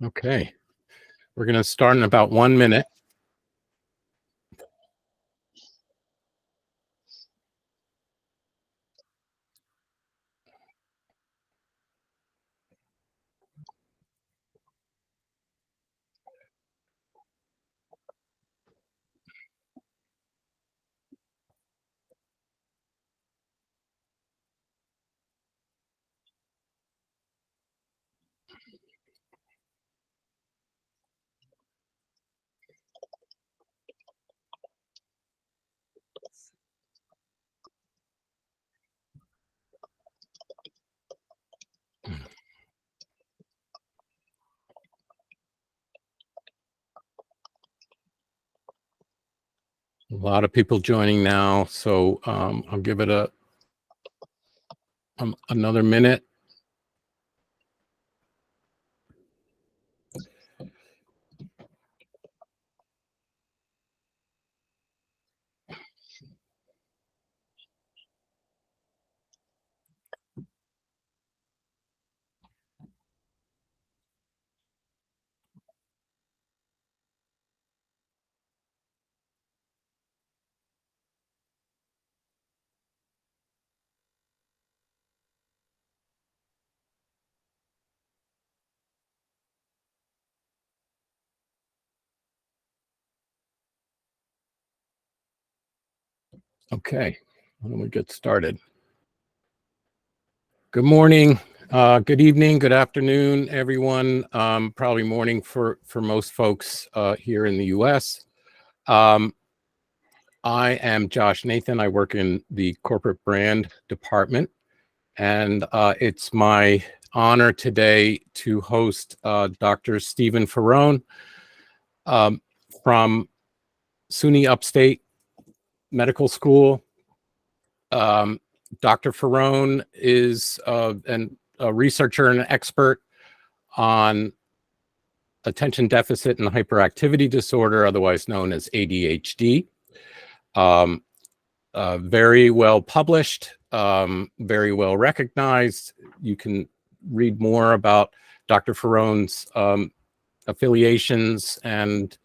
Okay, we're going to start in about 1 minute. A lot of people joining now, so I'll give it another minute. Okay, why don't we get started? Good morning, good evening, good afternoon, everyone. Probably morning for most folks here in the U.S. I am Josh Nathan. I work in the corporate brand department, and it's my honor today to host Dr. Stephen Ferrone from SUNY Upstate Medical School. Dr. Ferrone is a researcher and an expert on attention deficit and hyperactivity disorder, otherwise known as ADHD. Very well published, very well recognized. You can read more about Dr. Ferrone's affiliations and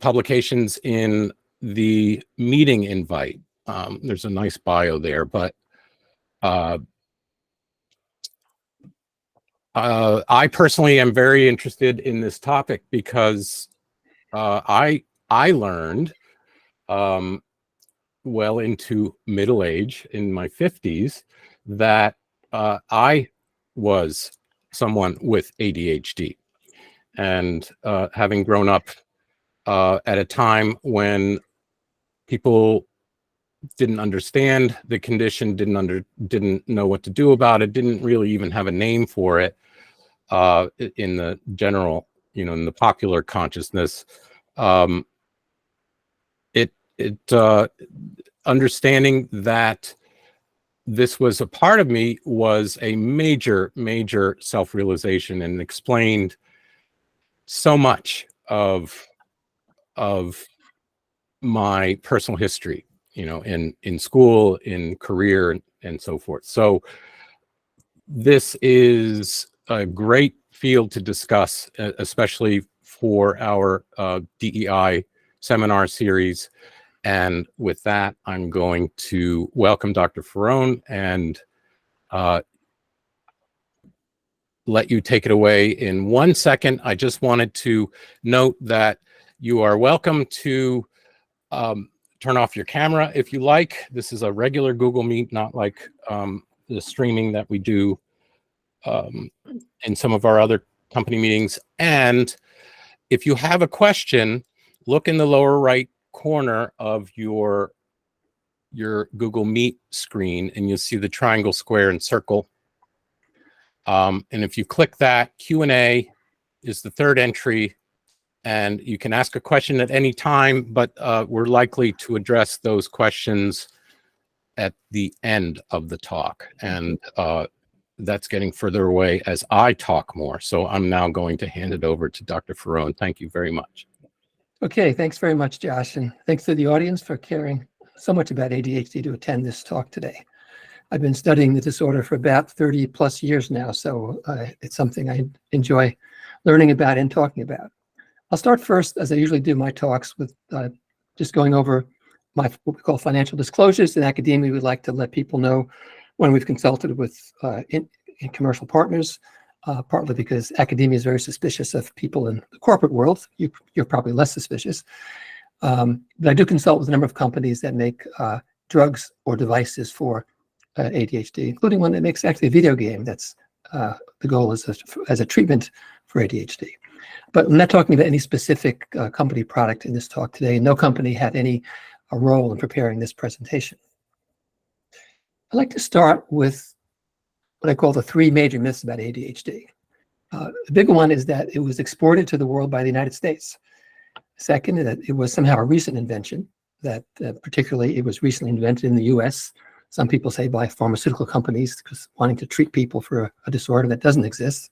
publications in the meeting invite. There's a nice bio there, but I personally am very interested in this topic because I learned well into middle age, in my 50s, that I was someone with ADHD, and having grown up at a time when people didn't understand the condition, didn't know what to do about it, didn't really even have a name for it in the general, in the popular consciousness. Understanding that this was a part of me was a major self-realization, and explained so much of my personal history, in school, in career, and so forth. So this is a great field to discuss, especially for our DEI seminar series. And with that, I'm going to welcome Dr. Ferrone and let you take it away in 1 second. I just wanted to note that you are welcome to turn off your camera if you like. This is a regular Google Meet, not like the streaming that we do in some of our other company meetings. And if you have a question, look in the lower right corner of your Google Meet screen, and you'll see the triangle, square, and circle. And if you click that, Q&A is the third entry, and you can ask a question at any time, but we're likely to address those questions at the end of the talk. And that's getting further away as I talk more. So I'm now going to hand it over to Dr. Ferrone. Thank you very much. Okay, thanks very much, Josh. And thanks to the audience for caring so much about ADHD to attend this talk today. I've been studying the disorder for about 30 plus years now, so it's something I enjoy learning about and talking about. I'll start first, as I usually do my talks, with just going over what we call financial disclosures. In academia, we like to let people know when we've consulted with in commercial partners, partly because academia is very suspicious of people in the corporate world. You're probably less suspicious. But I do consult with a number of companies that make drugs or devices for ADHD, including one that makes actually a video game that's the goal is as a treatment for ADHD. But I'm not talking about any specific company product in this talk today. No company had any role in preparing this presentation. I'd like to start with what I call the three major myths about ADHD. The big one is that it was exported to the world by the United States. Second, that it was somehow a recent invention, that particularly it was recently invented in the US. Some people say by pharmaceutical companies because wanting to treat people for a disorder that doesn't exist.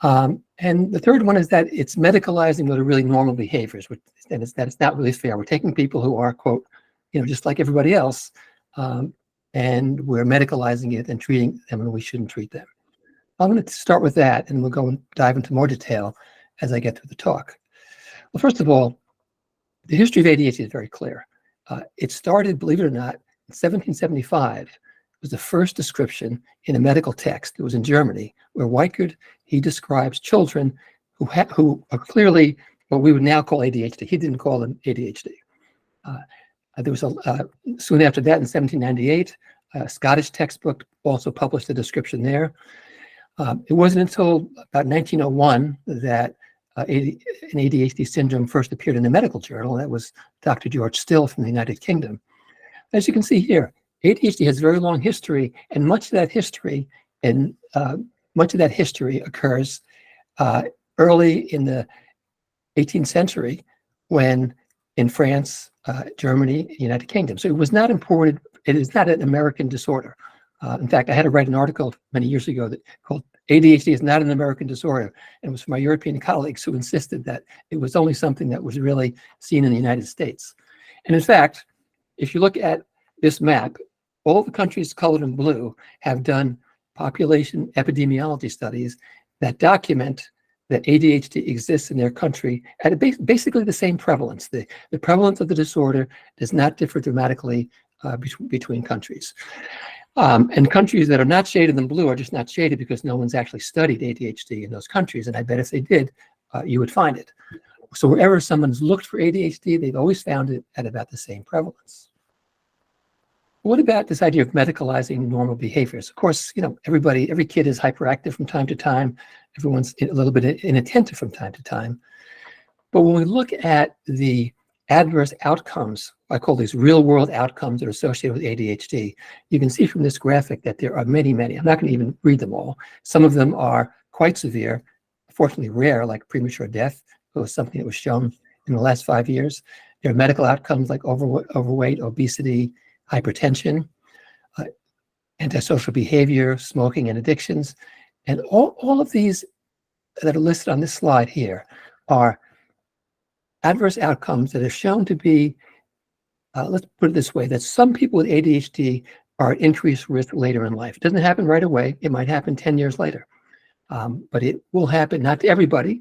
And the third one is that it's medicalizing what are really normal behaviors, and that it's not really fair. We're taking people who are, quote, just like everybody else, and we're medicalizing it and treating them when we shouldn't treat them. I'm going to start with that, and we'll go and dive into more detail as I get through the talk. Well, first of all, the history of ADHD is very clear. It started, believe it or not, in 1775. It was the first description in a medical text. It was in Germany, where Weichert, he describes children who are clearly what we would now call ADHD. He didn't call them ADHD. There was soon after that, in 1798, a Scottish textbook also published a description there. It wasn't until about 1901 that an ADHD syndrome first appeared in a medical journal. That was Dr. George Still from the United Kingdom. As you can see here, ADHD has a very long history, and much of that history occurs early in the 18th century, when in France, Germany, United Kingdom. So it was not imported. It is not an American disorder. In fact, I had to write an article many years ago that called ADHD is not an American disorder. And it was from my European colleagues who insisted that it was only something that was really seen in the United States. And in fact, if you look at this map, all the countries colored in blue have done population epidemiology studies that document that ADHD exists in their country at basically the same prevalence. The prevalence of the disorder does not differ dramatically between countries. And countries that are not shaded in blue are just not shaded because no one's actually studied ADHD in those countries. And I bet if they did, you would find it. So wherever someone's looked for ADHD, they've always found it at about the same prevalence. What about this idea of medicalizing normal behaviors? Of course, every kid is hyperactive from time to time. Everyone's a little bit inattentive from time to time. But when we look at the adverse outcomes, I call these real world outcomes that are associated with ADHD, you can see from this graphic that there are many, many. I'm not going to even read them all. Some of them are quite severe, fortunately rare, like premature death. It was something that was shown in the last 5 years. There are medical outcomes like overweight, obesity, hypertension, antisocial behavior, smoking, and addictions. And all of these that are listed on this slide here are adverse outcomes that are shown to be, let's put it this way, that some people with ADHD are at increased risk later in life. It doesn't happen right away. It might happen 10 years later. But it will happen, not to everybody.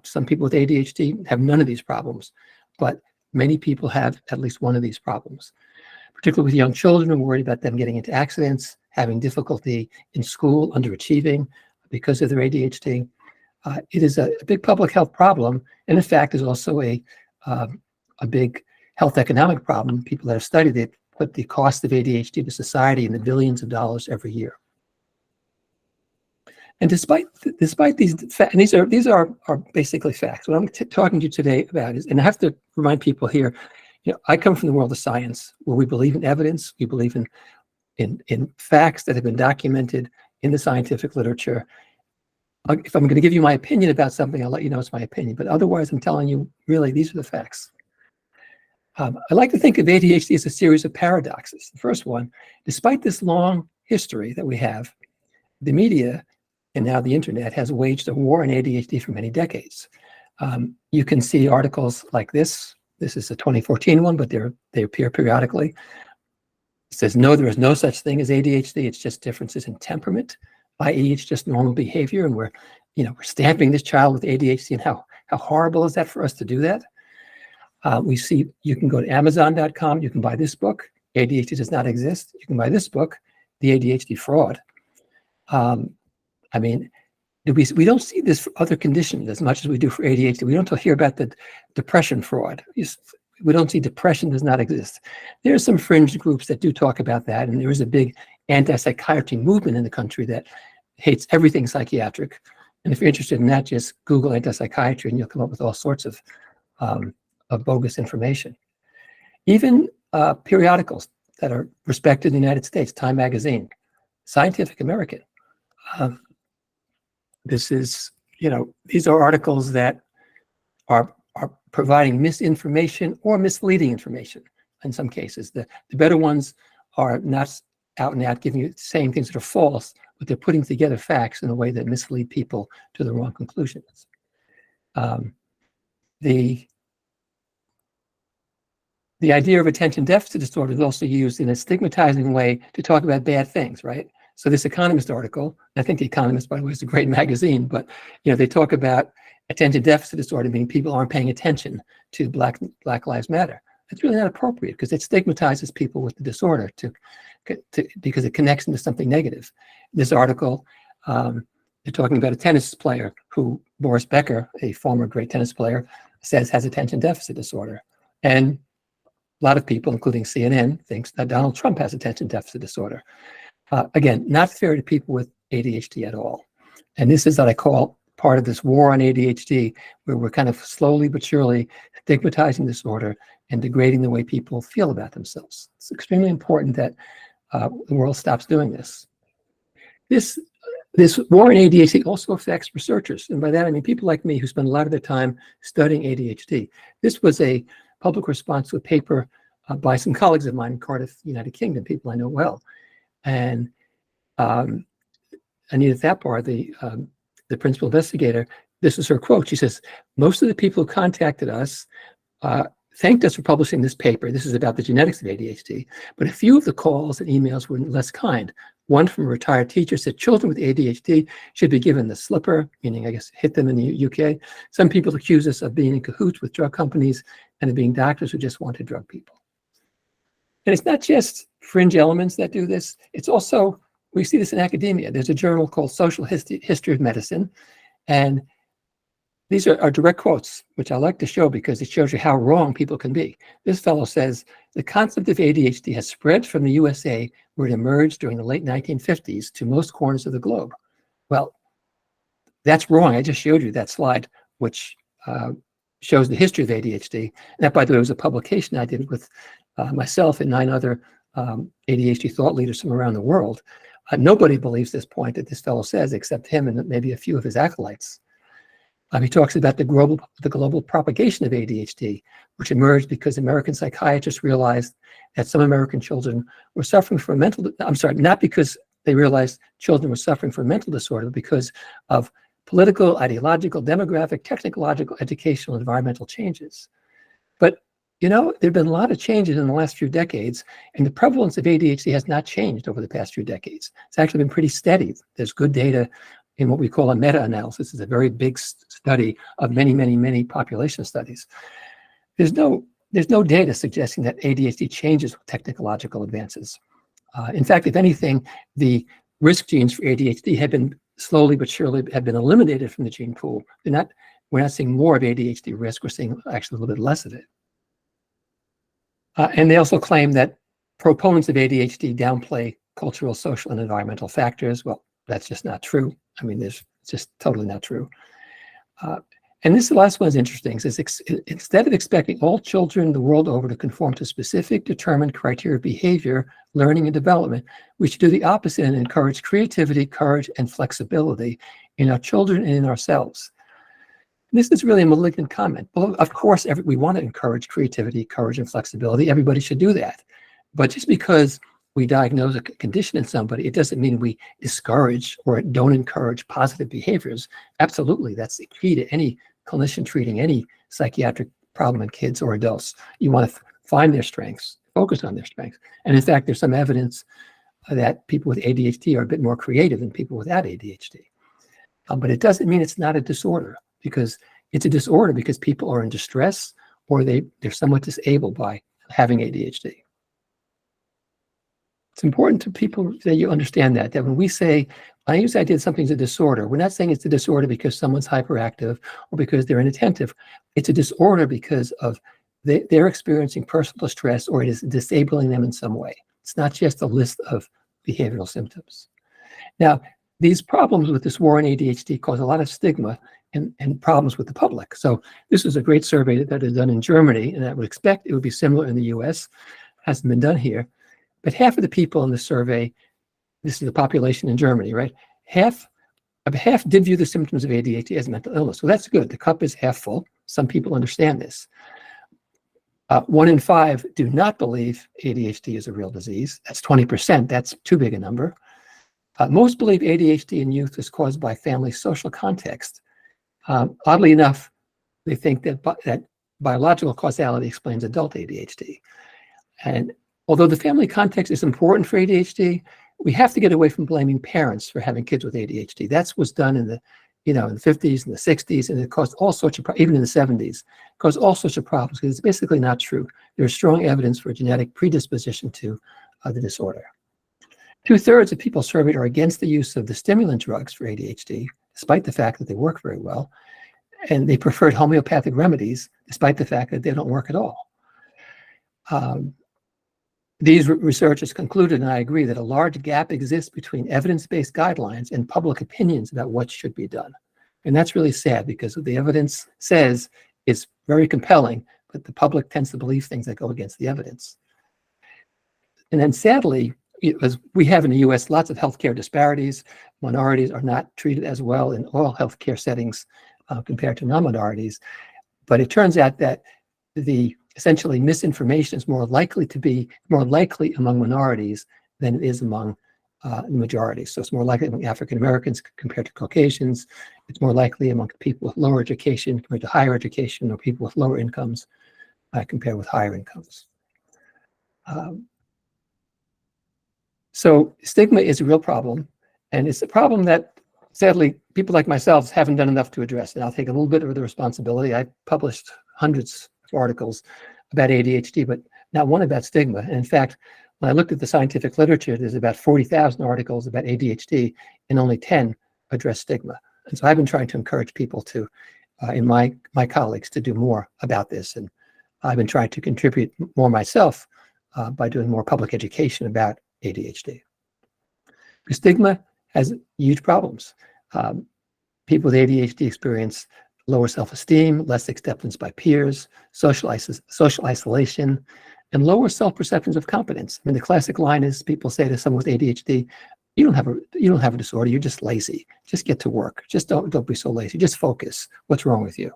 Some people with ADHD have none of these problems, but many people have at least one of these problems. Particularly with young children, we're worried about them getting into accidents, having difficulty in school, underachieving because of their ADHD. It is a big public health problem, and in fact, is also a big health economic problem. People that have studied it put the cost of ADHD to society in the billions of dollars every year. And despite these, and these are basically facts. What I'm talking to you today about is, and I have to remind people here, I come from the world of science, where we believe in evidence, we believe in facts that have been documented in the scientific literature. If I'm going to give you my opinion about something, I'll let you know it's my opinion. But otherwise, I'm telling you, really, these are the facts. I like to think of ADHD as a series of paradoxes. The first one, despite this long history that we have, the media and now the internet has waged a war on ADHD for many decades. You can see articles like this. This is a 2014 one, but they appear periodically, says, no, there is no such thing as ADHD. It's just differences in temperament, i.e. it's just normal behavior. And we're stamping this child with ADHD, and how horrible is that for us to do that? We see, you can go to Amazon.com, you can buy this book, ADHD Does Not Exist. You can buy this book, The ADHD Fraud. I mean, we don't see this for other conditions as much as we do for ADHD. We don't hear about the depression fraud. We don't see depression does not exist. There are some fringe groups that do talk about that, and there is a big anti-psychiatry movement in the country that hates everything psychiatric. And if you're interested in that, just Google anti-psychiatry and you'll come up with all sorts of bogus information. Even periodicals that are respected in the United States, Time Magazine, Scientific American. These are articles that are providing misinformation or misleading information in some cases. The better ones are not out and out giving you saying things that are false, but they're putting together facts in a way that mislead people to the wrong conclusions. The idea of attention deficit disorder is also used in a stigmatizing way to talk about bad things, right? So this Economist article, I think The Economist, by the way, is a great magazine, but they talk about attention deficit disorder, meaning people aren't paying attention to Black Lives Matter. It's really not appropriate because it stigmatizes people with the disorder because it connects them to something negative. This article, they're talking about a tennis player who Boris Becker, a former great tennis player, says has attention deficit disorder. And a lot of people, including CNN, thinks that Donald Trump has attention deficit disorder. Again, not fair to people with ADHD at all. And this is what I call part of this war on ADHD, where we're kind of slowly but surely stigmatizing disorder and degrading the way people feel about themselves. It's extremely important that the world stops doing this. This war on ADHD also affects researchers. And by that, I mean people like me who spend a lot of their time studying ADHD. This was a public response to a paper by some colleagues of mine in Cardiff, United Kingdom, people I know well. And Anita Thapar, the principal investigator, this is her quote. She says, most of the people who contacted us thanked us for publishing this paper. This is about the genetics of ADHD. But a few of the calls and emails were less kind. One from a retired teacher said children with ADHD should be given the slipper, meaning I guess hit them in the UK. Some people accuse us of being in cahoots with drug companies and of being doctors who just want to drug people. And it's not just fringe elements that do this. It's also, we see this in academia. There's a journal called Social History of Medicine. And these are direct quotes, which I like to show because it shows you how wrong people can be. This fellow says, the concept of ADHD has spread from the USA, where it emerged during the late 1950s, to most corners of the globe. Well, that's wrong. I just showed you that slide, which shows the history of ADHD. And that, by the way, was a publication I did with myself and 9 other ADHD thought leaders from around the world. Nobody believes this point that this fellow says, except him and maybe a few of his acolytes. He talks about the global propagation of ADHD, which emerged because American psychiatrists realized that some American children were suffering from not because they realized children were suffering from mental disorder, but because of political, ideological, demographic, technological, educational, environmental changes. But there have been a lot of changes in the last few decades, and the prevalence of ADHD has not changed over the past few decades. It's actually been pretty steady. There's good data in what we call a meta-analysis. It's a very big study of many population studies. There's no data suggesting that ADHD changes with technological advances. In fact, if anything, the risk genes for ADHD have been slowly but surely have been eliminated from the gene pool. We're not seeing more of ADHD risk. We're seeing actually a little bit less of it. And they also claim that proponents of ADHD downplay cultural, social, and environmental factors. Well, that's just not true. I mean, it's just totally not true. And this last one is interesting. It says, instead of expecting all children the world over to conform to specific determined criteria of behavior, learning, and development, we should do the opposite and encourage creativity, courage, and flexibility in our children and in ourselves. This is really a malignant comment. Well, of course, we want to encourage creativity, courage, and flexibility. Everybody should do that. But just because we diagnose a condition in somebody, it doesn't mean we discourage or don't encourage positive behaviors. Absolutely, that's the key to any clinician treating any psychiatric problem in kids or adults. You want to find their strengths, focus on their strengths. And in fact, there's some evidence that people with ADHD are a bit more creative than people without ADHD. But it doesn't mean it's not a disorder, because it's a disorder because people are in distress or they're somewhat disabled by having ADHD. It's important to people that you understand that when we say, I use the idea that something's a disorder, we're not saying it's a disorder because someone's hyperactive or because they're inattentive. It's a disorder because of they're experiencing personal stress or it is disabling them in some way. It's not just a list of behavioral symptoms. Now, these problems with this war on ADHD cause a lot of stigma and problems with the public. So this was a great survey that is done in Germany, and I would expect it would be similar in the US. Hasn't been done here. But half of the people in the survey, this is the population in Germany, right? Half did view the symptoms of ADHD as mental illness. So that's good. The cup is half full. Some people understand this. 1 in 5 do not believe ADHD is a real disease. That's 20%. That's too big a number. Most believe ADHD in youth is caused by family social context. Oddly enough, they think that biological causality explains adult ADHD. And although the family context is important for ADHD, we have to get away from blaming parents for having kids with ADHD. That was done in the 50s and the 60s, and it caused all sorts of, even in the 70s, caused all sorts of problems because it's basically not true. There's strong evidence for genetic predisposition to the disorder. 2/3 of people surveyed are against the use of the stimulant drugs for ADHD, despite the fact that they work very well, and they preferred homeopathic remedies, despite the fact that they don't work at all. These researchers concluded, and I agree, that a large gap exists between evidence-based guidelines and public opinions about what should be done. And that's really sad because what the evidence says is very compelling, but the public tends to believe things that go against the evidence. And then sadly, as we have in the US, lots of healthcare disparities. Minorities are not treated as well in all healthcare settings compared to non-minorities. But it turns out that the essentially misinformation is more likely among minorities than it is among the majority. So it's more likely among African Americans compared to Caucasians. It's more likely among people with lower education compared to higher education, or people with lower incomes compared with higher incomes. So stigma is a real problem, and it's a problem that sadly people like myself haven't done enough to address. And I'll take a little bit of the responsibility. I published hundreds of articles about ADHD, but not one about stigma. And in fact, when I looked at the scientific literature, there's about 40,000 articles about ADHD and only 10 address stigma. And so I've been trying to encourage people to, and my colleagues, to do more about this. And I've been trying to contribute more myself by doing more public education about ADHD. Because stigma has huge problems. People with ADHD experience lower self-esteem, less acceptance by peers, social isolation, and lower self-perceptions of competence. I mean, the classic line is people say to someone with ADHD, you don't have a disorder, you're just lazy. Just get to work. Just don't be so lazy. Just focus. What's wrong with you?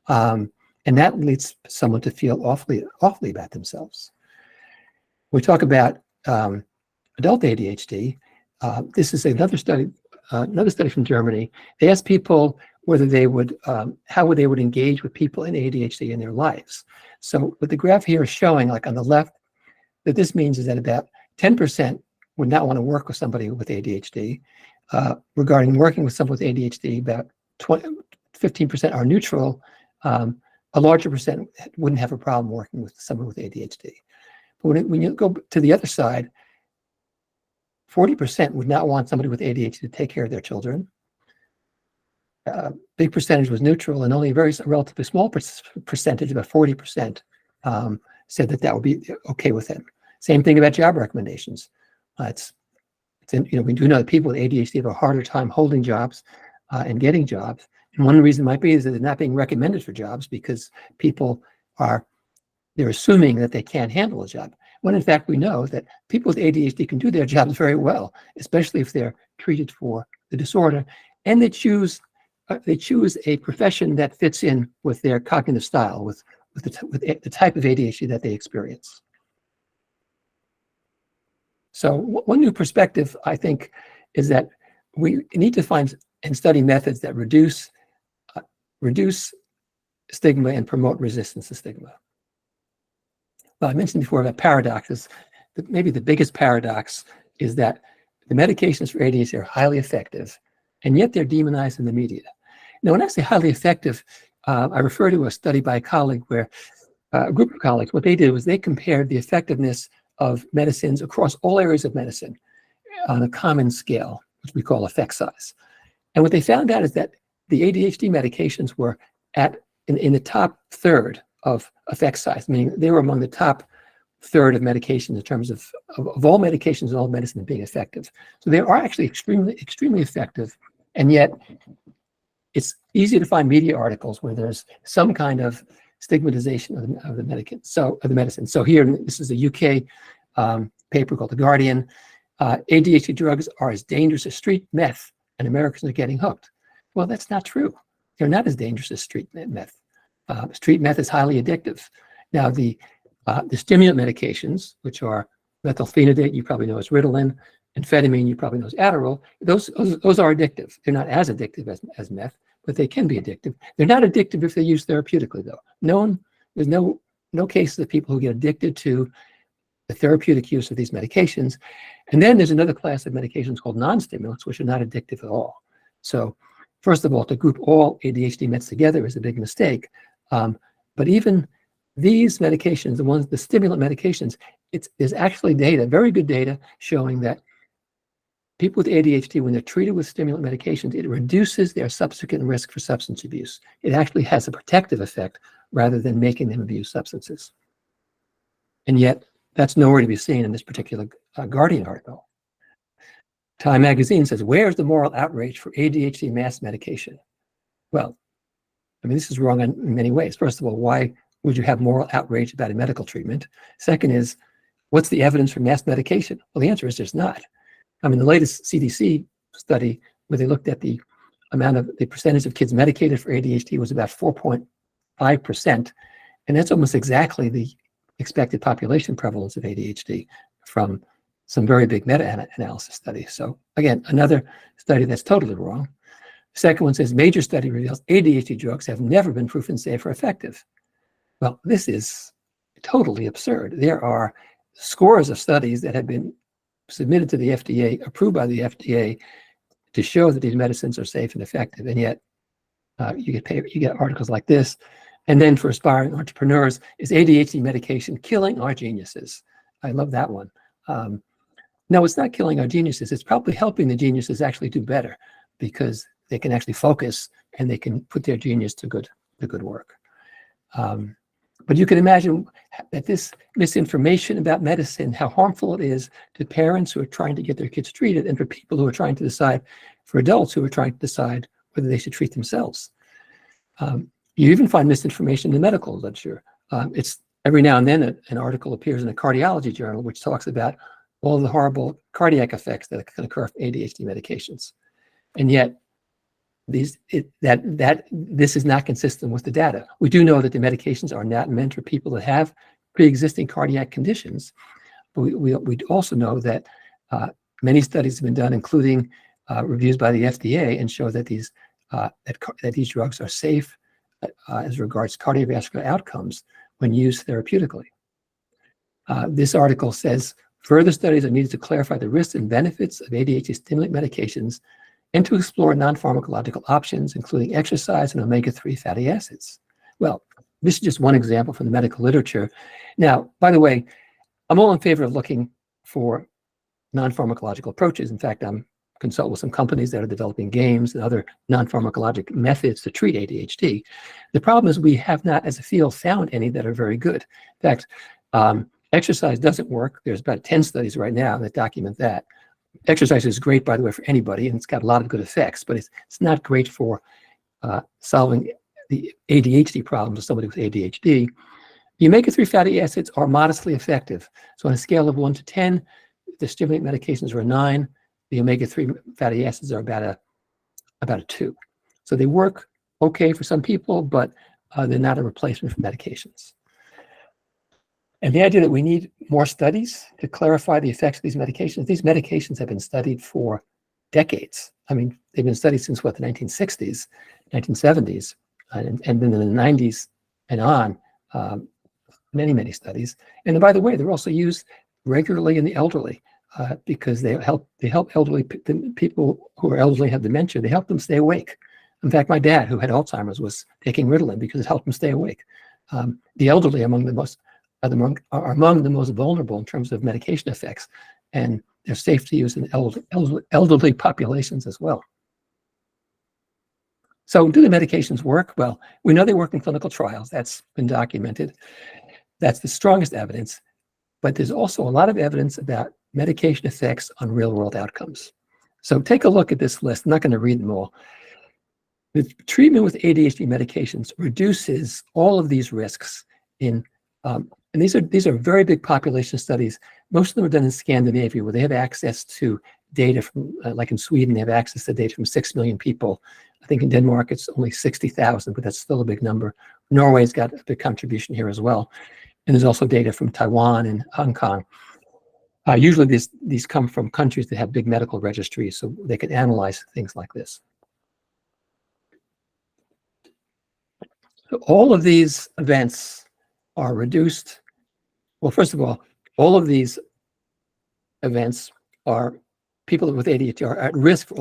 And that leads someone to feel awfully about themselves. We talk about adult ADHD. This is another study from Germany. They asked people whether they would, how they would engage with people in ADHD in their lives. So what the graph here is showing, like on the left, that this means is that about 10% would not want to work with somebody with ADHD. Regarding working with someone with ADHD, about 15% are neutral. A larger percent wouldn't have a problem working with someone with ADHD. But when you go to the other side, 40% would not want somebody with ADHD to take care of their children. Big percentage was neutral, and only a relatively small percentage, about 40%, said that would be okay with them. Same thing about job recommendations. We do know that people with ADHD have a harder time holding jobs and getting jobs. And one reason might be is that they're not being recommended for jobs because they're assuming that they can't handle a job. When in fact we know that people with ADHD can do their jobs very well, especially if they're treated for the disorder, and they choose a profession that fits in with their cognitive style, with the type of ADHD that they experience. So one new perspective, I think, is that we need to find and study methods that reduce stigma and promote resistance to stigma. Well, I mentioned before about paradoxes. Maybe the biggest paradox is that the medications for ADHD are highly effective, and yet they're demonized in the media. Now, when I say highly effective, I refer to a study by a colleague where a group of colleagues, what they did was they compared the effectiveness of medicines across all areas of medicine on a common scale, which we call effect size. And what they found out is that the ADHD medications were in the top third of effect size, meaning they were among the top third of medications in terms of all medications and all medicine being effective. So they are actually extremely effective, and yet it's easy to find media articles where there's some kind of stigmatization of the medicine. So here, this is a UK paper called The Guardian. ADHD drugs are as dangerous as street meth, and Americans are getting hooked. Well, that's not true. They're not as dangerous as street meth. Street meth is highly addictive. Now, the stimulant medications, which are methylphenidate, you probably know as Ritalin, amphetamine, you probably know as Adderall, those are addictive. They're not as addictive as meth, but they can be addictive. They're not addictive if they're used therapeutically, though. There's no cases of people who get addicted to the therapeutic use of these medications. And then there's another class of medications called non-stimulants, which are not addictive at all. So first of all, to group all ADHD meds together is a big mistake. But even these medications, the stimulant medications, there's actually data, very good data, showing that people with ADHD, when they're treated with stimulant medications, it reduces their subsequent risk for substance abuse. It actually has a protective effect rather than making them abuse substances. And yet, that's nowhere to be seen in this particular Guardian article. Time magazine says, where's the moral outrage for ADHD mass medication? Well, I mean, this is wrong in many ways. First of all, why would you have moral outrage about a medical treatment? Second is, what's the evidence for mass medication? Well, the answer is there's not. I mean, the latest CDC study, where they looked at the percentage of kids medicated for ADHD, was about 4.5%. And that's almost exactly the expected population prevalence of ADHD from some very big meta-analysis studies. So again, another study that's totally wrong. The second one says, major study reveals ADHD drugs have never been proven safe or effective. Well, this is totally absurd. There are scores of studies that have been submitted to the FDA, approved by the FDA, to show that these medicines are safe and effective. And yet you get articles like this. And then for aspiring entrepreneurs, is ADHD medication killing our geniuses? I love that one. No, it's not killing our geniuses. It's probably helping the geniuses actually do better, because they can actually focus and they can put their genius to good work. But you can imagine that this misinformation about medicine, how harmful it is to parents who are trying to get their kids treated, and for people who are trying to decide, for adults who are trying to decide whether they should treat themselves. You even find misinformation in the medical literature. It's every now and then an article appears in a cardiology journal which talks about all the horrible cardiac effects that can occur from ADHD medications, and yet this is not consistent with the data. We do know that the medications are not meant for people that have pre-existing cardiac conditions, but we also know that many studies have been done, including reviews by the FDA, and show that these drugs are safe as regards cardiovascular outcomes when used therapeutically. This article says, further studies are needed to clarify the risks and benefits of ADHD stimulant medications and to explore non-pharmacological options, including exercise and omega-3 fatty acids. Well, this is just one example from the medical literature. Now, by the way, I'm all in favor of looking for non-pharmacological approaches. In fact, I'm consult with some companies that are developing games and other non-pharmacologic methods to treat ADHD. The problem is we have not, as a field, found any that are very good. In fact, exercise doesn't work. There's about 10 studies right now that document that. Exercise is great, by the way, for anybody, and it's got a lot of good effects, but it's not great for solving the ADHD problems of somebody with ADHD. The omega-3 fatty acids are modestly effective. So on a scale of 1 to 10, the stimulant medications are a 9. The omega-3 fatty acids are about a 2. So they work okay for some people, but they're not a replacement for medications. And the idea that we need more studies to clarify the effects of these medications have been studied for decades. I mean, they've been studied since, what, the 1960s, 1970s, and then in the 90s and on, many, many studies. And by the way, they're also used regularly in the elderly because they help elderly people who are elderly, have dementia. They help them stay awake. In fact, my dad, who had Alzheimer's, was taking Ritalin because it helped him stay awake. The elderly are among the most vulnerable in terms of medication effects, and they're safe to use in elderly populations as well. So do the medications work? Well, we know they work in clinical trials. That's been documented. That's the strongest evidence. But there's also a lot of evidence about medication effects on real-world outcomes. So take a look at this list. I'm not going to read them all. The treatment with ADHD medications reduces all of these risks and these are very big population studies. Most of them are done in Scandinavia, where they have access to data from, like in Sweden, they have access to data from 6 million people. I think in Denmark, it's only 60,000, but that's still a big number. Norway's got a big contribution here as well. And there's also data from Taiwan and Hong Kong. Usually these come from countries that have big medical registries, so they can analyze things like this. So all of these events are reduced. Well, first of all of these events are people with ADHD are at risk for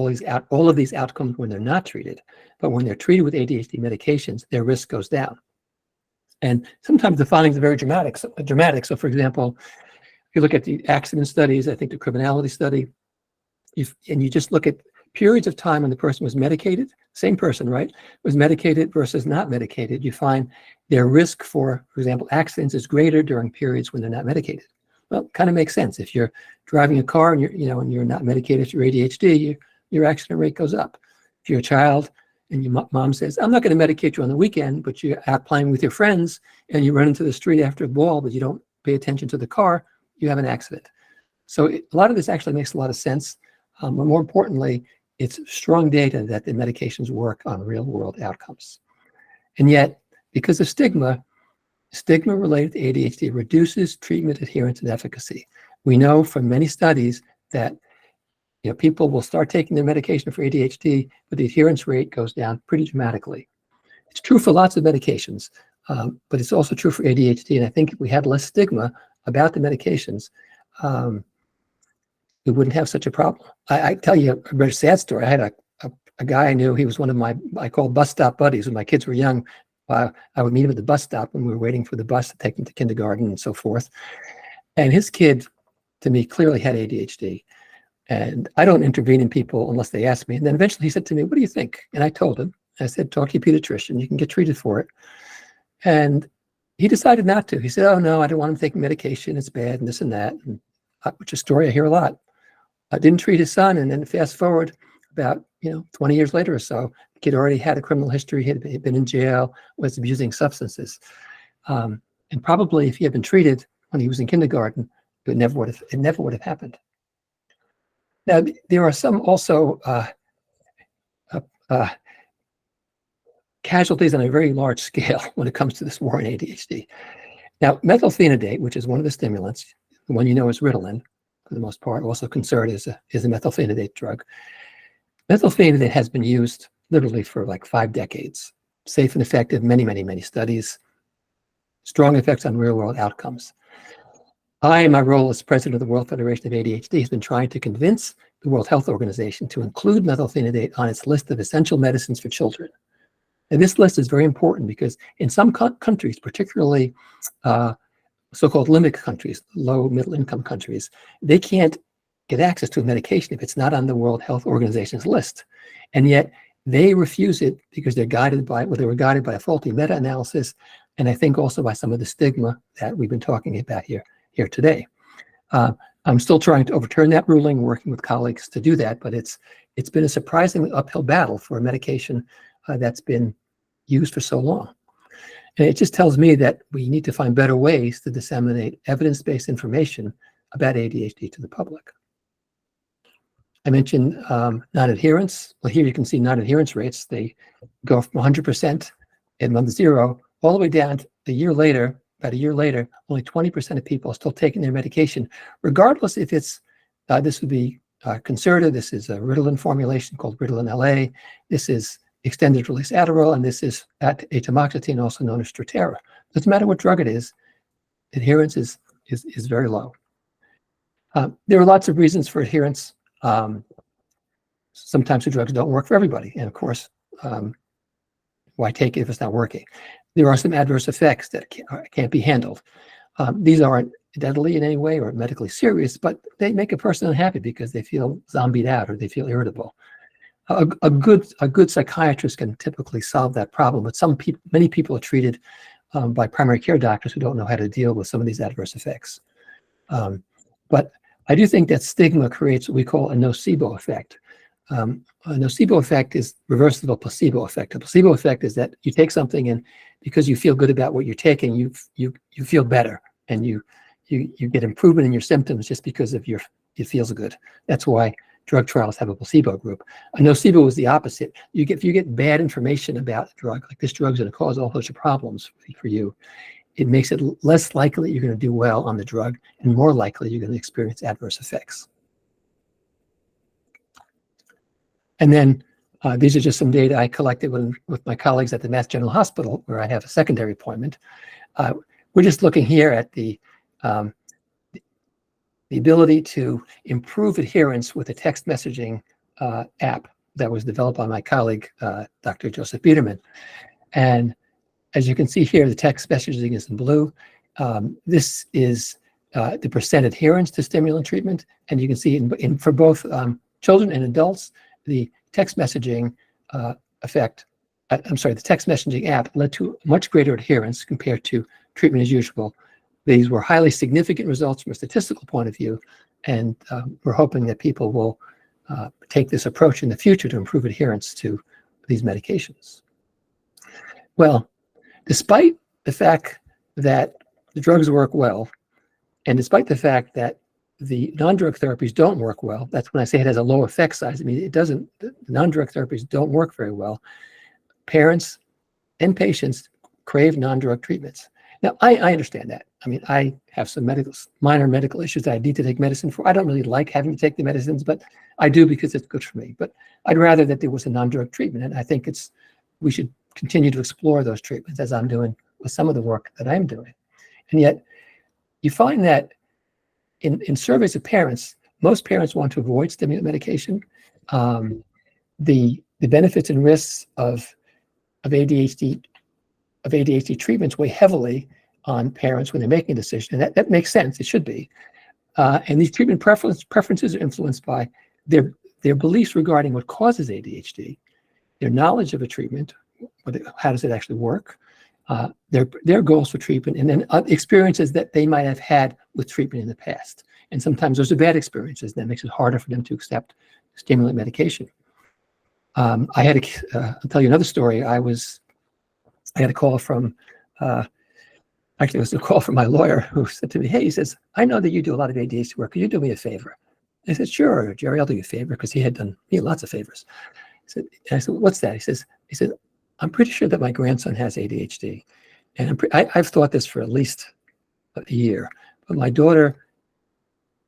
all of these outcomes when they're not treated. But when they're treated with ADHD medications, their risk goes down. And sometimes the findings are very dramatic. So for example, if you look at the accident studies, I think the criminality study, and you just look at periods of time when the person was medicated, same person, right, was medicated versus not medicated, you find their risk for example, accidents is greater during periods when they're not medicated. Well, it kind of makes sense. If you're driving a car and you're not medicated for ADHD, your accident rate goes up. If you're a child and your mom says, I'm not going to medicate you on the weekend, but you're out playing with your friends and you run into the street after a ball, but you don't pay attention to the car, you have an accident. So a lot of this actually makes a lot of sense. But more importantly, it's strong data that the medications work on real world outcomes. And yet, because of stigma related to ADHD reduces treatment adherence and efficacy. We know from many studies that people will start taking their medication for ADHD, but the adherence rate goes down pretty dramatically. It's true for lots of medications, but it's also true for ADHD. And I think if we had less stigma about the medications, we wouldn't have such a problem. I tell you a very sad story. I had a guy I knew. He was one of my, I call bus stop buddies. When my kids were young, I would meet him at the bus stop when we were waiting for the bus to take him to kindergarten and so forth. And his kid, to me, clearly had ADHD. And I don't intervene in people unless they ask me. And then eventually he said to me, what do you think? And I told him, I said, talk to your pediatrician. You can get treated for it. And he decided not to. He said, oh, no, I don't want him taking medication. It's bad and this and that, which is a story I hear a lot. I didn't treat his son. And then fast forward about 20 years later or so, the kid already had a criminal history. He had been in jail, was abusing substances. And probably if he had been treated when he was in kindergarten, it never would have happened. Now, there are some also casualties on a very large scale when it comes to this war on ADHD. Now, methylphenidate, which is one of the stimulants, the one is Ritalin, for the most part, also Concert is a methylphenidate drug. Methylphenidate has been used literally for like 5 decades. Safe and effective, many, many, many studies, strong effects on real-world outcomes. I, in my role as president of the World Federation of ADHD, has been trying to convince the World Health Organization to include methylphenidate on its list of essential medicines for children. And this list is very important because in some countries, particularly so-called LIMIC countries, low middle income countries, they can't get access to a medication if it's not on the World Health Organization's list. And yet they refuse it because they were guided by a faulty meta-analysis, and I think also by some of the stigma that we've been talking about here today. I'm still trying to overturn that ruling, working with colleagues to do that, but it's been a surprisingly uphill battle for a medication that's been used for so long. And it just tells me that we need to find better ways to disseminate evidence-based information about ADHD to the public. I mentioned non-adherence. Well, here you can see non-adherence rates. They go from 100% at month 0 all the way down to a year later. About a year later, only 20% of people are still taking their medication, regardless if it's, this would be Concerta, this is a Ritalin formulation called Ritalin LA, this is extended release Adderall, and this is atomoxetine, also known as Strattera. Doesn't matter what drug it is, adherence is very low. There are lots of reasons for adherence. Sometimes the drugs don't work for everybody, and of course, why take it if it's not working? There are some adverse effects that can't be handled. These aren't deadly in any way or medically serious, but they make a person unhappy because they feel zombied out or they feel irritable. A good psychiatrist can typically solve that problem, but many people are treated by primary care doctors who don't know how to deal with some of these adverse effects. But I do think that stigma creates what we call a nocebo effect. A nocebo effect is reversible placebo effect. A placebo effect is that you take something and because you feel good about what you're taking, you feel better and you get improvement in your symptoms just because of it feels good. That's why drug trials have a placebo group. A nocebo is the opposite. If you get bad information about a drug, like this drug's going to cause all sorts of problems for you, it makes it less likely you're going to do well on the drug and more likely you're going to experience adverse effects. And then these are just some data I collected with my colleagues at the Mass General Hospital, where I have a secondary appointment. We're just looking here at the ability to improve adherence with a text messaging app that was developed by my colleague, Dr. Joseph Biederman. And as you can see here, the text messaging is in blue. This is the percent adherence to stimulant treatment. And you can see for both children and adults, the text messaging the text messaging app led to much greater adherence compared to treatment as usual. These were highly significant results from a statistical point of view, and we're hoping that people will take this approach in the future to improve adherence to these medications. Well, despite the fact that the drugs work well, and despite the fact that the non-drug therapies don't work well, that's when I say it has a low effect size. I mean, the non-drug therapies don't work very well. Parents and patients crave non-drug treatments. Now, I understand that. I mean, I have some minor medical issues that I need to take medicine for. I don't really like having to take the medicines, but I do because it's good for me. But I'd rather that there was a non-drug treatment, and I think we should continue to explore those treatments as I'm doing with some of the work that I'm doing. And yet, you find that in surveys of parents, most parents want to avoid stimulant medication. The benefits and risks of ADHD treatments weigh heavily on parents when they're making a decision, and that makes sense. It should be. And these treatment preferences are influenced by their beliefs regarding what causes ADHD, their knowledge of a treatment, how does it actually work, their goals for treatment, and then experiences that they might have had with treatment in the past. And sometimes those are bad experiences. That makes it harder for them to accept stimulant medication. I'll tell you another story. I had a call from, actually it was a call from my lawyer who said to me, hey, he says, I know that you do a lot of ADHD work. Could you do me a favor? I said, sure, Jerry, I'll do you a favor, because he had done me lots of favors. And I said, what's that? He said, I'm pretty sure that my grandson has ADHD. And I've thought this for at least a year. But my daughter,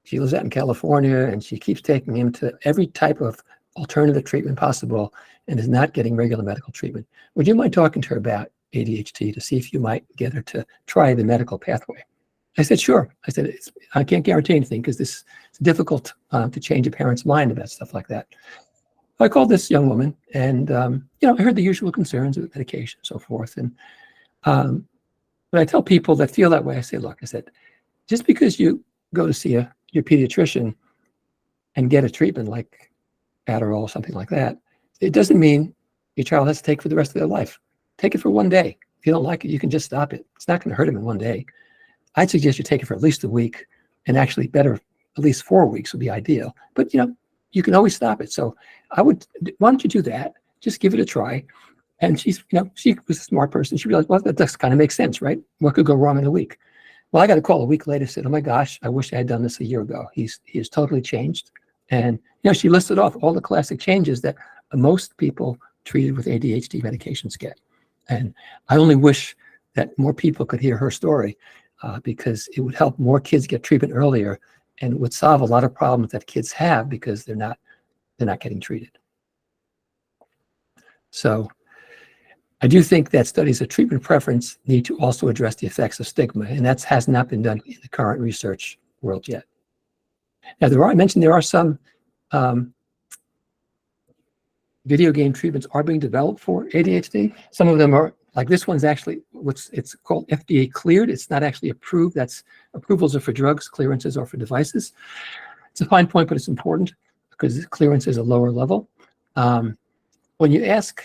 she lives out in California, and she keeps taking him to every type of alternative treatment possible and is not getting regular medical treatment. Would you mind talking to her about ADHD to see if you might get her to try the medical pathway? I said, sure. I said, I can't guarantee anything because it's difficult to change a parent's mind about stuff like that. I called this young woman, and I heard the usual concerns with medication and so forth. And when I tell people that feel that way, I say, look, I said, just because you go to see your pediatrician and get a treatment like Adderall or something like that, it doesn't mean your child has to take it for the rest of their life. Take it for one day. If you don't like it, you can just stop it. It's not going to hurt them in one day. I'd suggest you take it for at least a week, and actually better, at least 4 weeks would be ideal. But you can always stop it. So why don't you do that? Just give it a try. And she was a smart person. She realized, well, that does kind of make sense, right? What could go wrong in a week? Well, I got a call a week later, said, oh my gosh, I wish I had done this a year ago. He has totally changed. And she listed off all the classic changes that most people treated with ADHD medications get. And I only wish that more people could hear her story because it would help more kids get treatment earlier and would solve a lot of problems that kids have because they're not getting treated. So I do think that studies of treatment preference need to also address the effects of stigma, and that has not been done in the current research world yet. Now, I mentioned there are some video game treatments are being developed for ADHD. Some of them are, like this one's actually, it's called FDA cleared. It's not actually approved. That's approvals are for drugs, clearances are for devices. It's a fine point, but it's important because clearance is a lower level. When you ask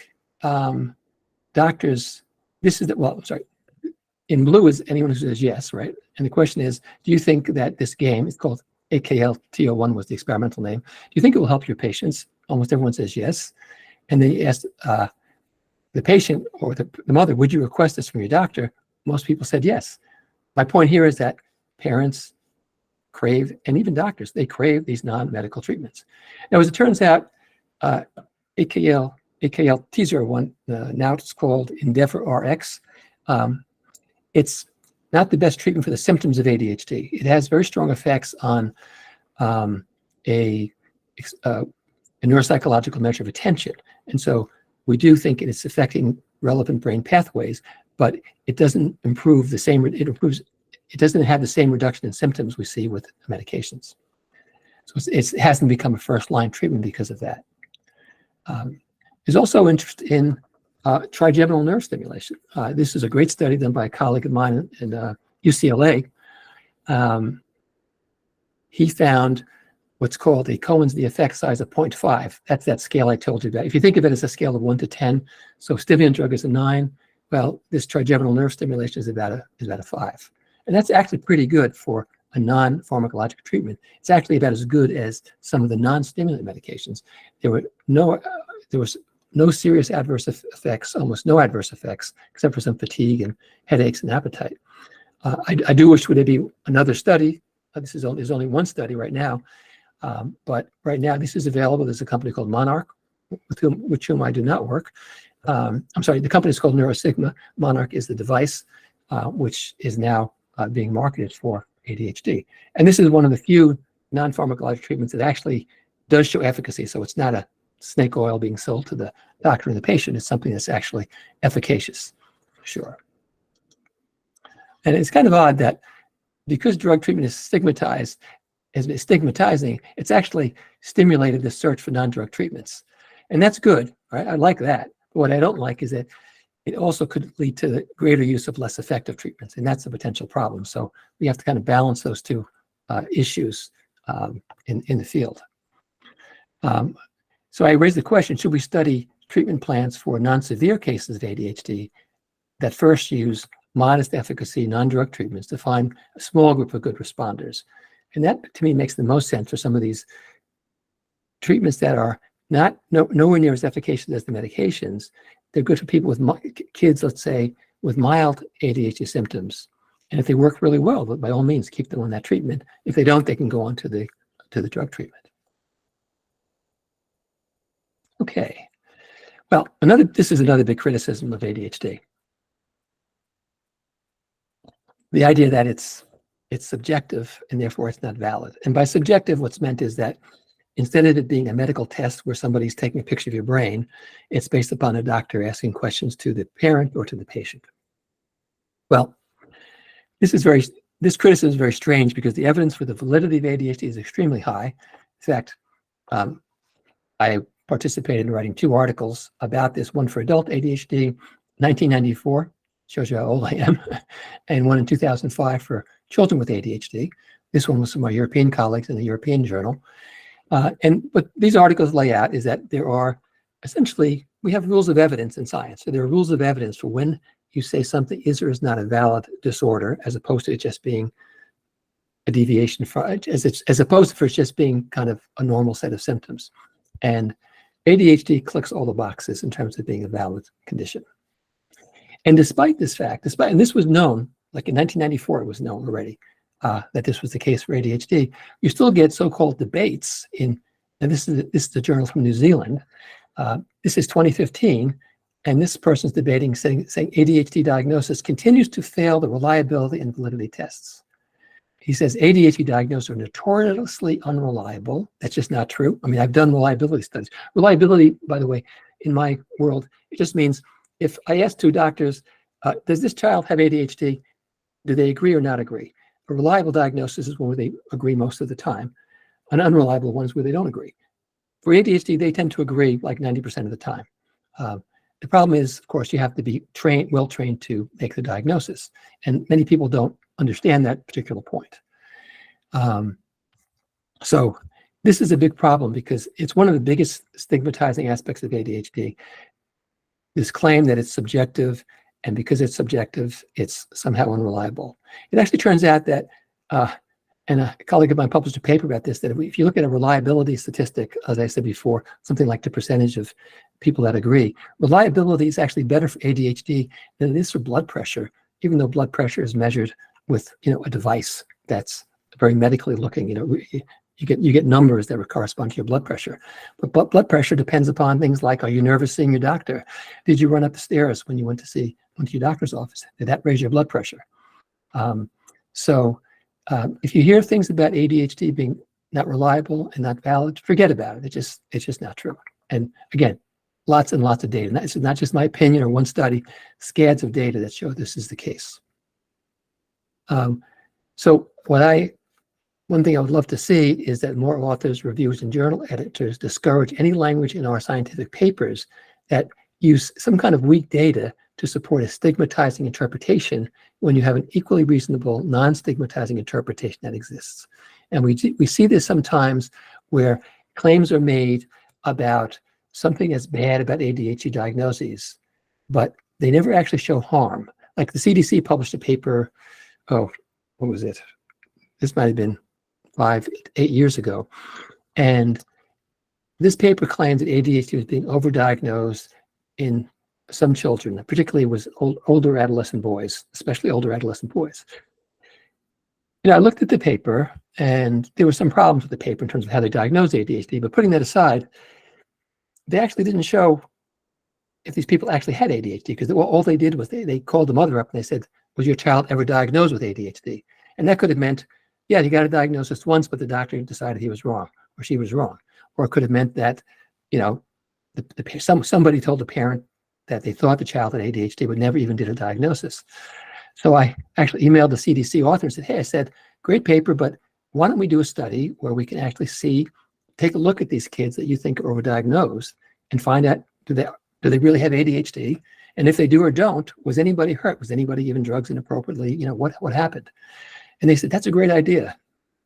doctors, in blue is anyone who says yes, right? And the question is, do you think that this game, it's called AKLT01 was the experimental name. Do you think it will help your patients? Almost everyone says yes. And then you ask the patient or the mother, would you request this from your doctor? Most people said yes. My point here is that parents crave, and even doctors, they crave these non-medical treatments. Now, as it turns out, AKLT01, now it's called Endeavor RX. It's not the best treatment for the symptoms of ADHD. It has very strong effects on a neuropsychological measure of attention. And so we do think it's affecting relevant brain pathways, but it doesn't improve the same, it doesn't have the same reduction in symptoms we see with medications. So it hasn't become a first-line treatment because of that. There's also interest in trigeminal nerve stimulation. This is a great study done by a colleague of mine in UCLA. He found what's called a Cohen's d effect size of 0.5. That's that scale I told you about. If you think of it as a scale of 1 to 10, so stimulant drug is a 9. Well, this trigeminal nerve stimulation is about a 5. And that's actually pretty good for a non-pharmacological treatment. It's actually about as good as some of the non-stimulant medications. There was no serious adverse effects, almost no adverse effects, except for some fatigue and headaches and appetite. I do wish there'd be another study. There's only one study right now, but right now this is available. There's a company called Monarch, with whom I do not work. I'm sorry, the company is called Neurosigma. Monarch is the device, which is now being marketed for ADHD. And this is one of the few non-pharmacologic treatments that actually does show efficacy. So it's not a snake oil being sold to the doctor and the patient. It's something that's actually efficacious, for sure. And it's kind of odd that because drug treatment is stigmatizing, it's actually stimulated the search for non-drug treatments. And that's good, right? I like that. But what I don't like is that it also could lead to the greater use of less effective treatments, and that's a potential problem. So we have to kind of balance those two issues in the field. So I raised the question, should we study treatment plans for non-severe cases of ADHD that first use modest efficacy non-drug treatments to find a small group of good responders? And that, to me, makes the most sense for some of these treatments that are nowhere near as efficacious as the medications. They're good for people with kids, let's say, with mild ADHD symptoms. And if they work really well, by all means, keep them on that treatment. If they don't, they can go on to the drug treatment. Okay. Well, this is another big criticism of ADHD. The idea that it's subjective and therefore it's not valid. And by subjective, what's meant is that instead of it being a medical test where somebody's taking a picture of your brain, it's based upon a doctor asking questions to the parent or to the patient. Well, this criticism is very strange because the evidence for the validity of ADHD is extremely high. In fact, I participated in writing 2 articles about this, one for adult ADHD, 1994, shows you how old I am, and one in 2005 for children with ADHD. This one was from my European colleagues in the European Journal. And what these articles lay out is that there are essentially, we have rules of evidence in science. So there are rules of evidence for when you say something is or is not a valid disorder, as opposed to it just being a deviation from, as opposed to it just being kind of a normal set of symptoms. And ADHD clicks all the boxes in terms of being a valid condition. And despite this fact, and this was known, like in 1994, it was known already, that this was the case for ADHD, you still get so-called debates and this is a journal from New Zealand. This is 2015, and this person's debating, saying ADHD diagnosis continues to fail the reliability and validity tests. He says ADHD diagnoses are notoriously unreliable. That's just not true. I mean, I've done reliability studies. Reliability, by the way, in my world, it just means if I ask two doctors, does this child have ADHD? Do they agree or not agree? A reliable diagnosis is one where they agree most of the time. An unreliable one is where they don't agree. For ADHD, they tend to agree like 90% of the time. The problem is, of course, you have to be well trained to make the diagnosis. And many people don't understand that particular point. So this is a big problem because it's one of the biggest stigmatizing aspects of ADHD. This claim that it's subjective, and because it's subjective, it's somehow unreliable. It actually turns out that, and a colleague of mine published a paper about this, that if you look at a reliability statistic, as I said before, something like the percentage of people that agree, reliability is actually better for ADHD than it is for blood pressure, even though blood pressure is measured with, a device that's very medically looking. You get numbers that correspond to your blood pressure, but blood pressure depends upon things like, are you nervous seeing your doctor? Did you run up the stairs when you went to your doctor's office? Did that raise your blood pressure? If you hear things about ADHD being not reliable and not valid, forget about it. It's just not true. And again, lots and lots of data. This is not just my opinion or one study, scads of data that show this is the case. One thing I would love to see is that more authors, reviewers, and journal editors discourage any language in our scientific papers that use some kind of weak data to support a stigmatizing interpretation when you have an equally reasonable, non-stigmatizing interpretation that exists. And we see this sometimes where claims are made about something that's bad about ADHD diagnoses, but they never actually show harm. Like the CDC published a paper, what was it? This might have been 8 years ago. And this paper claimed that ADHD was being overdiagnosed in some children, particularly was older adolescent boys, especially older adolescent boys. I looked at the paper and there were some problems with the paper in terms of how they diagnosed ADHD, but putting that aside, they actually didn't show if these people actually had ADHD, because all they did was they called the mother up and they said, was your child ever diagnosed with ADHD? And that could have meant, yeah, he got a diagnosis once, but the doctor decided he was wrong or she was wrong. Or it could have meant that, somebody told the parent that they thought the child had ADHD, but never even did a diagnosis. So I actually emailed the CDC author and said, hey, I said, great paper, but why don't we do a study where we can actually take a look at these kids that you think are overdiagnosed and find out, do they really have ADHD? And if they do or don't, was anybody hurt? Was anybody given drugs inappropriately? What happened? And they said, that's a great idea.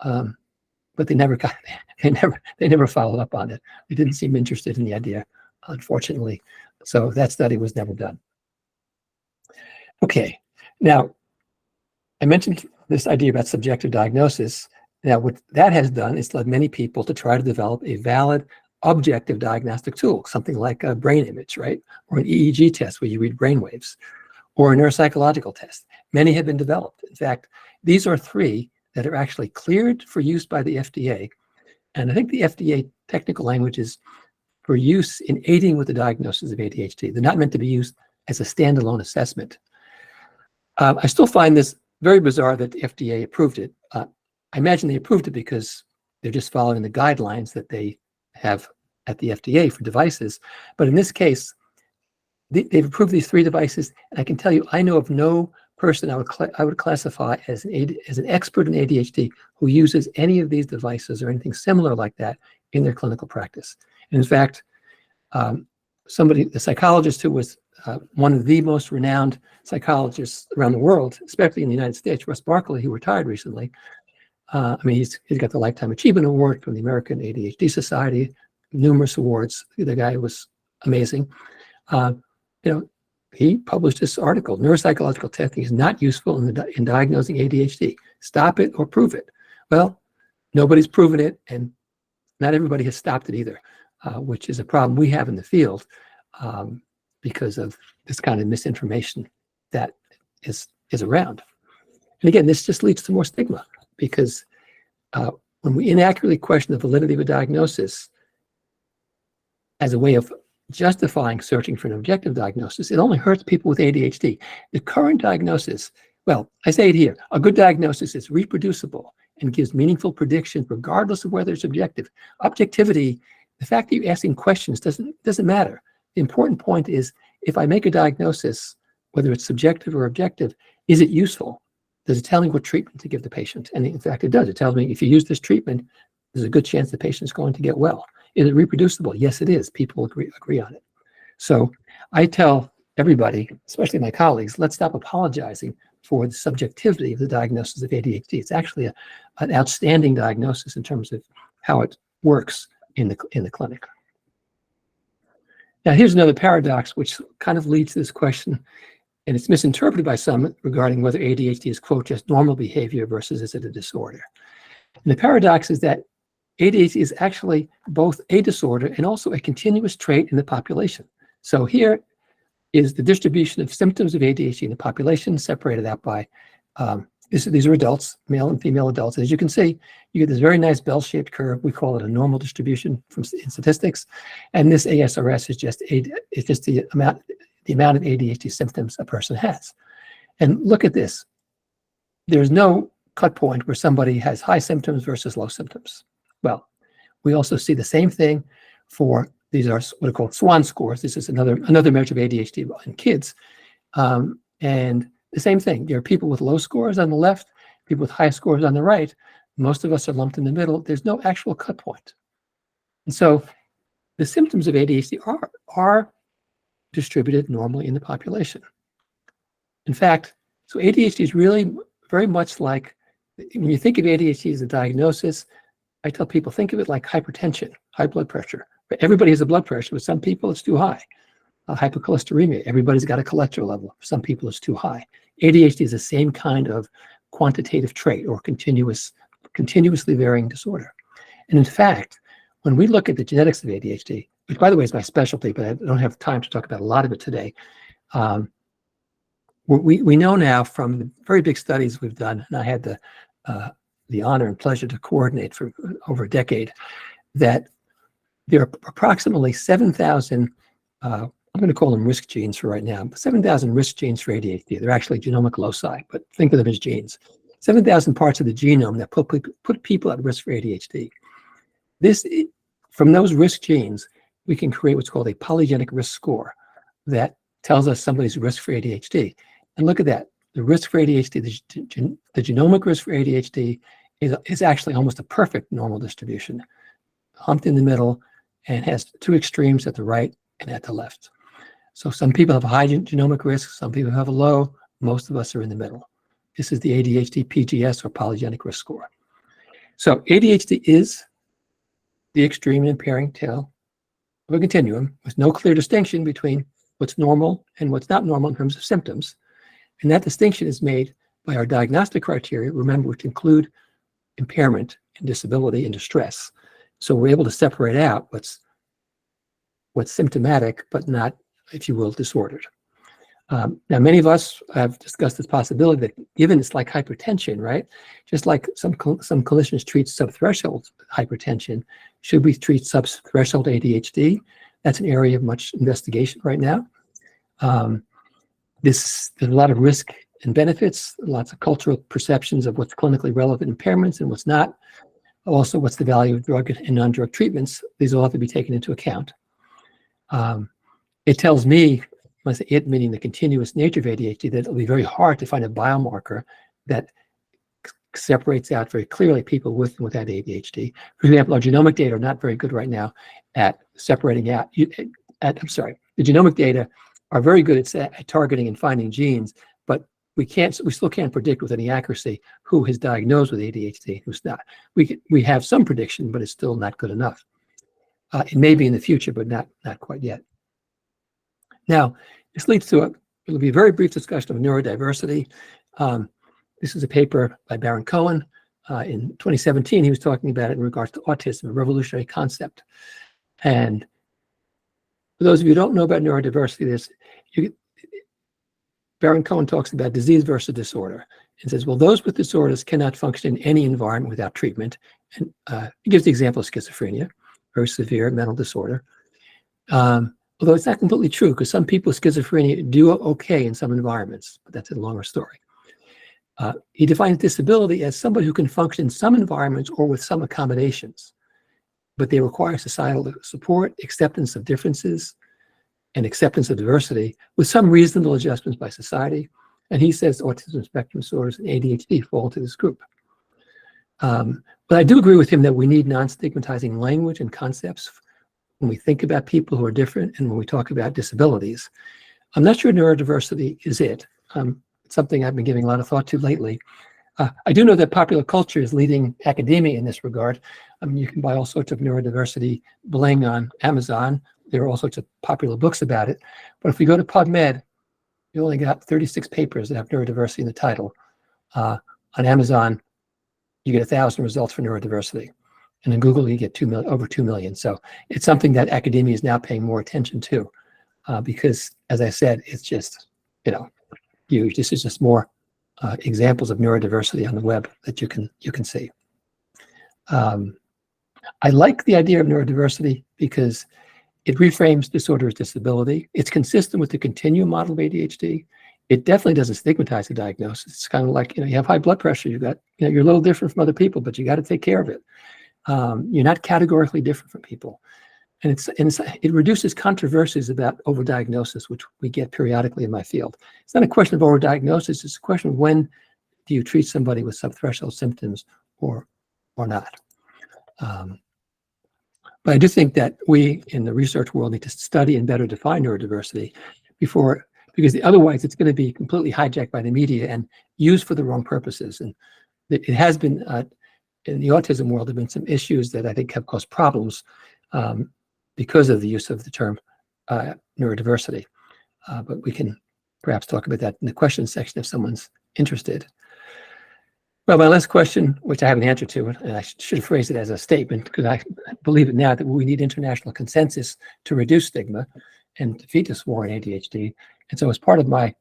But they never followed up on it. They didn't seem interested in the idea, unfortunately. So that study was never done. Okay, now I mentioned this idea about subjective diagnosis. Now what that has done is led many people to try to develop a valid objective diagnostic tool, something like a brain image, right? Or an EEG test where you read brain waves, or a neuropsychological test. Many have been developed. In fact, these are 3 that are actually cleared for use by the FDA. And I think the FDA technical language is for use in aiding with the diagnosis of ADHD. They're not meant to be used as a standalone assessment. I still find this very bizarre that the FDA approved it. I imagine they approved it because they're just following the guidelines that they have at the FDA for devices. But in this case, they've approved these 3 devices, and I can tell you, I know of no person I would classify as an expert in ADHD who uses any of these devices or anything similar like that in their clinical practice. And in fact, the psychologist who was one of the most renowned psychologists around the world, especially in the United States, Russ Barkley, who retired recently. He's got the Lifetime Achievement Award from the American ADHD Society, numerous awards. The guy was amazing. He published this article, neuropsychological testing is not useful in diagnosing ADHD. Stop it or prove it. Well, nobody's proven it, and not everybody has stopped it either, which is a problem we have in the field because of this kind of misinformation that is around. And again, this just leads to more stigma because when we inaccurately question the validity of a diagnosis as a way of justifying searching for an objective diagnosis, it only hurts people with ADHD. The current diagnosis, well, I say it here, a good diagnosis is reproducible and gives meaningful predictions regardless of whether it's objective. Objectivity, the fact that you're asking questions doesn't matter. The important point is if I make a diagnosis, whether it's subjective or objective, is it useful? Does it tell me what treatment to give the patient? And in fact, it does. It tells me if you use this treatment, there's a good chance the patient's going to get well. Is it reproducible? Yes, it is. People agree on it. So I tell everybody, especially my colleagues, let's stop apologizing for the subjectivity of the diagnosis of ADHD. It's actually an outstanding diagnosis in terms of how it works in the clinic. Now, here's another paradox which kind of leads to this question, and it's misinterpreted by some regarding whether ADHD is, quote, just normal behavior versus is it a disorder. And the paradox is that ADHD is actually both a disorder and also a continuous trait in the population. So here is the distribution of symptoms of ADHD in the population, separated out by, these are adults, male and female adults. As you can see, you get this very nice bell-shaped curve. We call it a normal distribution in statistics. And this ASRS is just the amount of ADHD symptoms a person has. And look at this. There's no cut point where somebody has high symptoms versus low symptoms. Well, we also see the same thing for, these are what are called SWAN scores. This is another measure of ADHD in kids. And the same thing, there are people with low scores on the left, people with high scores on the right. Most of us are lumped in the middle. There's no actual cut point. And so the symptoms of ADHD are distributed normally in the population. In fact, so ADHD is really very much like, when you think of ADHD as a diagnosis, I tell people, think of it like hypertension, high blood pressure. Everybody has a blood pressure, but some people it's too high. Hypercholesteremia, everybody's got a cholesterol level. For some people it's too high. ADHD is the same kind of quantitative trait or continuously varying disorder. And in fact, when we look at the genetics of ADHD, which by the way is my specialty, but I don't have time to talk about a lot of it today, we know now from the very big studies we've done, and I had the honor and pleasure to coordinate for over a decade, that there are approximately 7,000, I'm going to call them risk genes for right now, 7,000 risk genes for ADHD. They're actually genomic loci, but think of them as genes. 7,000 parts of the genome that put people at risk for ADHD. From those risk genes, we can create what's called a polygenic risk score that tells us somebody's risk for ADHD. And look at that. The risk for ADHD, the genomic risk for ADHD is actually almost a perfect normal distribution, humped in the middle, and has two extremes at the right and at the left. So some people have a high genomic risk, some people have a low, most of us are in the middle. This is the ADHD PGS or polygenic risk score. So ADHD is the extreme and impairing tail of a continuum with no clear distinction between what's normal and what's not normal in terms of symptoms. And that distinction is made by our diagnostic criteria, remember, which include impairment and disability and distress. So we're able to separate out what's symptomatic, but not, if you will, disordered. Now, many of us have discussed this possibility that given it's like hypertension, right? Just like some clinicians treat subthreshold hypertension, should we treat subthreshold ADHD? That's an area of much investigation right now. There's a lot of risk and benefits, lots of cultural perceptions of what's clinically relevant impairments and what's not. Also, what's the value of drug and non-drug treatments? These all have to be taken into account. It tells me, when I say it, meaning the continuous nature of ADHD, that it'll be very hard to find a biomarker that separates out very clearly people with and without ADHD. For example, our genomic data are not very good right now at separating out. The genomic data are very good at targeting and finding genes, but we still can't predict with any accuracy who is diagnosed with ADHD and who's not. We have some prediction, but it's still not good enough. It may be in the future, but not quite yet. Now, this leads to it'll be a very brief discussion of neurodiversity. This is a paper by Baron Cohen. In 2017, he was talking about it in regards to autism, a revolutionary concept. And for those of you who don't know about neurodiversity, Baron Cohen talks about disease versus disorder and says, well, those with disorders cannot function in any environment without treatment. And he gives the example of schizophrenia, very severe mental disorder. Although it's not completely true, because some people with schizophrenia do okay in some environments, but that's a longer story. He defines disability as somebody who can function in some environments or with some accommodations, but they require societal support, acceptance of differences, and acceptance of diversity with some reasonable adjustments by society. And he says autism spectrum disorders and ADHD fall into this group. But I do agree with him that we need non-stigmatizing language and concepts when we think about people who are different and when we talk about disabilities. I'm not sure neurodiversity is it. It's something I've been giving a lot of thought to lately. I do know that popular culture is leading academia in this regard. I mean, you can buy all sorts of neurodiversity bling on Amazon. There are all sorts of popular books about it. But if we go to PubMed, you only got 36 papers that have neurodiversity in the title. On Amazon, you get 1,000 results for neurodiversity. And in Google, you get over 2 million. So it's something that academia is now paying more attention to because, as I said, it's just, huge. This is just more examples of neurodiversity on the web that you can see. I like the idea of neurodiversity because it reframes disorder as disability. It's consistent with the continuum model of ADHD. It definitely doesn't stigmatize the diagnosis. It's kind of like, you have high blood pressure. You're a little different from other people, but you got to take care of it. You're not categorically different from people. And it reduces controversies about overdiagnosis, which we get periodically in my field. It's not a question of overdiagnosis. It's a question of when do you treat somebody with subthreshold symptoms or not. But I do think that we in the research world need to study and better define neurodiversity because otherwise it's going to be completely hijacked by the media and used for the wrong purposes. And it has been, in the autism world, there have been some issues that I think have caused problems because of the use of the term neurodiversity. But we can perhaps talk about that in the questions section if someone's interested. Well, my last question, which I have an answer to, and I should have phrased it as a statement because I believe it now, that we need international consensus to reduce stigma and defeat this war in ADHD. And so as part of my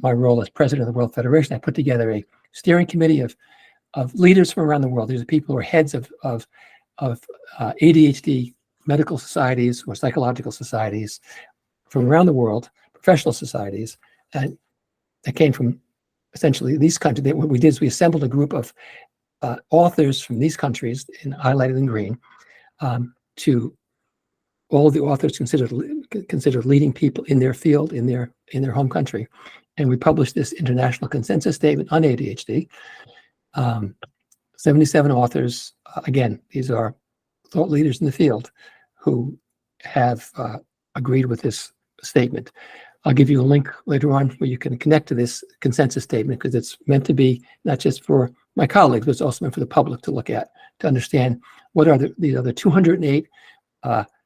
role as president of the World Federation, I put together a steering committee of leaders from around the world. These are people who are heads of ADHD medical societies or psychological societies from around the world, professional societies, and that came from essentially these countries. What we did is we assembled a group of authors from these countries, highlighted in green, to all of the authors considered leading people in their field, in their home country. And we published this international consensus statement on ADHD. 77 authors, again, these are thought leaders in the field who have agreed with this statement. I'll give you a link later on where you can connect to this consensus statement because it's meant to be not just for my colleagues, but it's also meant for the public to look at, to understand what are these other 208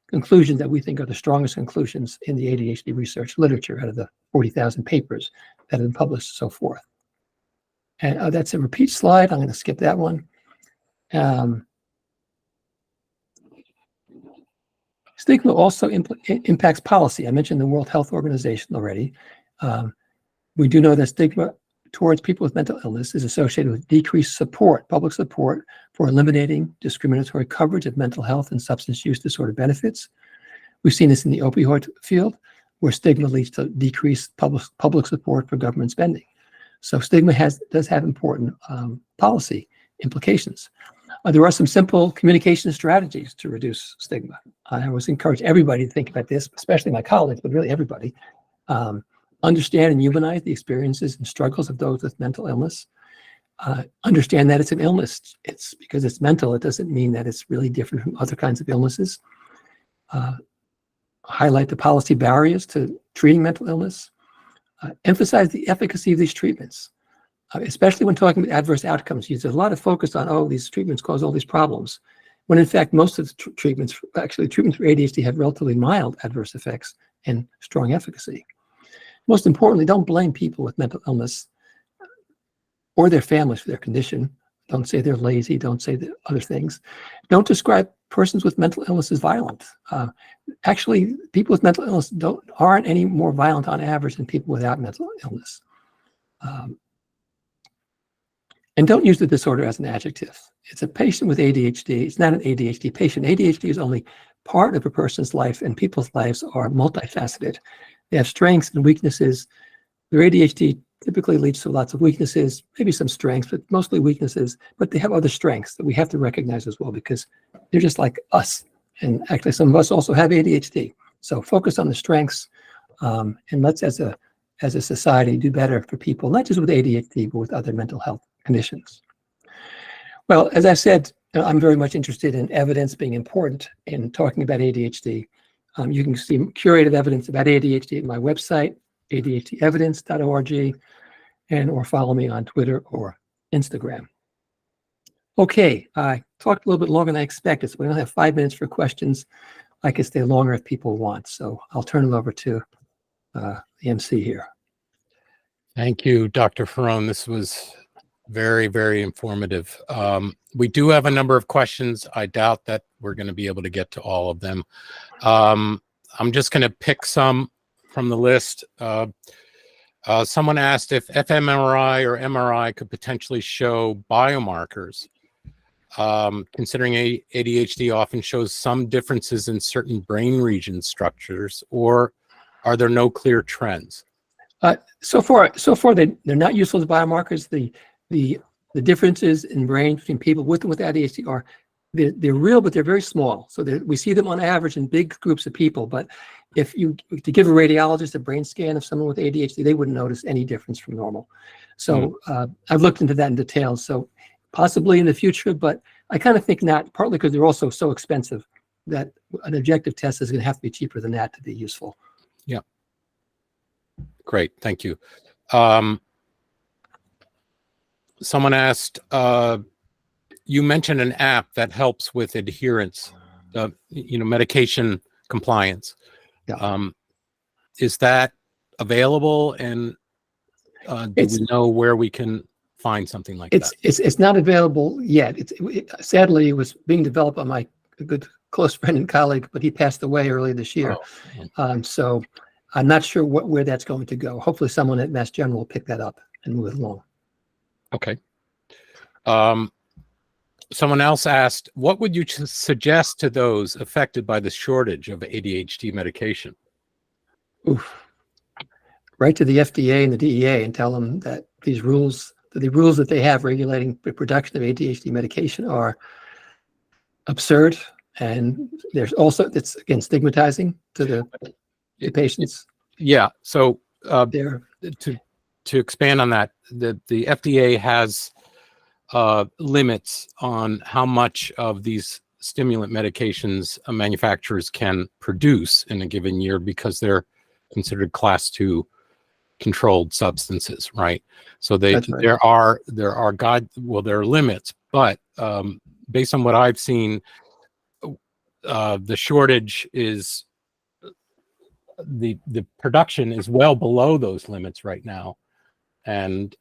conclusions that we think are the strongest conclusions in the ADHD research literature out of the 40,000 papers that have been published and so forth. And that's a repeat slide. I'm going to skip that one. Stigma also impacts policy. I mentioned the World Health Organization already. We do know that stigma towards people with mental illness is associated with decreased support, public support for eliminating discriminatory coverage of mental health and substance use disorder benefits. We've seen this in the opioid field, where stigma leads to decreased public support for government spending. So stigma does have important policy implications. There are some simple communication strategies to reduce stigma. I always encourage everybody to think about this, especially my colleagues, but really everybody. Understand and humanize the experiences and struggles of those with mental illness. Understand that it's an illness. It's because it's mental. It doesn't mean that it's really different from other kinds of illnesses. Highlight the policy barriers to treating mental illness. Emphasize the efficacy of these treatments, especially when talking about adverse outcomes. There's a lot of focus on, oh, these treatments cause all these problems, when in fact most of the treatments for ADHD have relatively mild adverse effects and strong efficacy. Most importantly, don't blame people with mental illness or their families for their condition. Don't say they're lazy. Don't say the other things. Don't describe persons with mental illness as violent. Actually, people with mental illness aren't any more violent on average than people without mental illness. And don't use the disorder as an adjective. It's a patient with ADHD. It's not an ADHD patient. ADHD is only part of a person's life, and people's lives are multifaceted. They have strengths and weaknesses. Their ADHD typically leads to lots of weaknesses, maybe some strengths, but mostly weaknesses. But they have other strengths that we have to recognize as well, because they're just like us. And actually, some of us also have ADHD. So focus on the strengths, And let's, as a society, do better for people, not just with ADHD, but with other mental health conditions. Well, as I said, I'm very much interested in evidence being important in talking about ADHD. You can see curated evidence about ADHD at my website, adhdevidence.org, or follow me on Twitter or Instagram. Okay, I talked a little bit longer than I expected, so we only have 5 minutes for questions. I could stay longer if people want, so I'll turn it over to the MC here. Thank you, Dr. Ferrone. This was very, very informative. We do have a number of questions. I doubt that we're going to be able to get to all of them. I'm just going to pick some from the list. Someone asked if fMRI or MRI could potentially show biomarkers. Considering ADHD often shows some differences in certain brain region structures, or are there no clear trends? So far, they're not useful as biomarkers. The differences in brain between people with and without ADHD are they're real, but they're very small. So we see them on average in big groups of people. But if you to give a radiologist a brain scan of someone with ADHD, they wouldn't notice any difference from normal. So I've looked into that in detail. So possibly in the future, but I kind of think not, partly because they're also so expensive that an objective test is going to have to be cheaper than that to be useful. Yeah. Great. Thank you. Someone asked, you mentioned an app that helps with adherence, medication compliance. Yeah. Is that available? And do we know where we can find something like that? It's not available yet. Sadly, it was being developed by my good close friend and colleague, but he passed away early this year. Oh. So I'm not sure where that's going to go. Hopefully someone at Mass General will pick that up and move it along. Okay. Someone else asked, what would you suggest to those affected by the shortage of ADHD medication? Oof. Write to the FDA and the DEA and tell them that the rules that they have regulating the production of ADHD medication are absurd, and there's also, it's again stigmatizing to the patients. Yeah. So to expand on that, the FDA has limits on how much of these stimulant medications manufacturers can produce in a given year because they're considered class 2 controlled substances, right? So there are limits, but based on what I've seen, the shortage is the production is well below those limits right now, and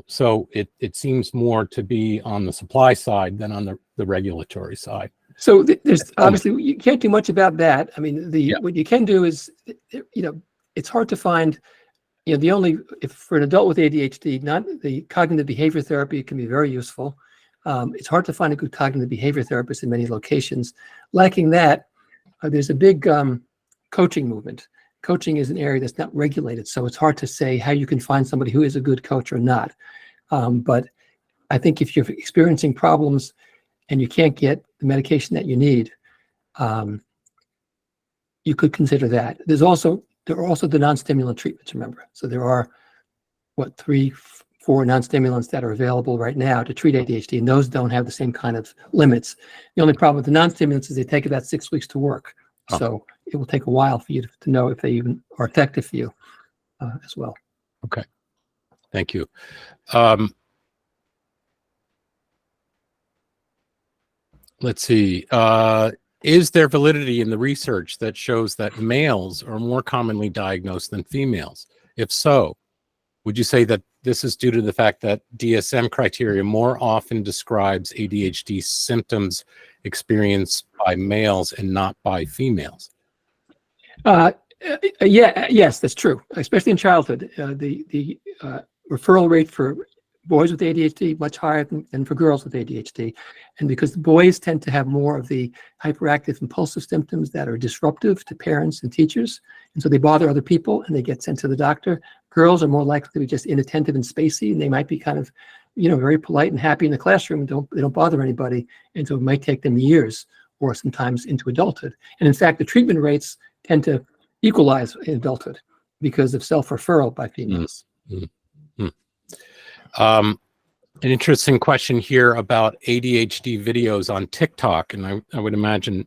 so it seems more to be on the supply side than on the regulatory side. So there's obviously you can't do much about that. I mean, what you can do is, it's hard to find. If for an adult with ADHD, not the cognitive behavior therapy can be very useful. It's hard to find a good cognitive behavior therapist in many locations. Lacking that, there's a big coaching movement. Coaching is an area that's not regulated, so it's hard to say how you can find somebody who is a good coach or not. But I think if you're experiencing problems and you can't get the medication that you need, you could consider that. There are also the non-stimulant treatments, remember. So there are, 3, 4 non-stimulants that are available right now to treat ADHD, and those don't have the same kind of limits. The only problem with the non-stimulants is they take about 6 weeks to work. Oh. So it will take a while for you to know if they even are effective for you as well. Okay. Thank you. Let's see. Is there validity in the research that shows that males are more commonly diagnosed than females? If so, would you say that this is due to the fact that DSM criteria more often describes ADHD symptoms experienced by males and not by females? Yes, that's true, especially in childhood. The referral rate for boys with ADHD much higher than for girls with ADHD. And because the boys tend to have more of the hyperactive impulsive symptoms that are disruptive to parents and teachers, and so they bother other people and they get sent to the doctor. Girls are more likely to be just inattentive and spacey, and they might be kind of, very polite and happy in the classroom and they don't bother anybody. And so it might take them years or sometimes into adulthood. And in fact, the treatment rates tend to equalize in adulthood because of self-referral by females. An interesting question here about ADHD videos on TikTok, and I would imagine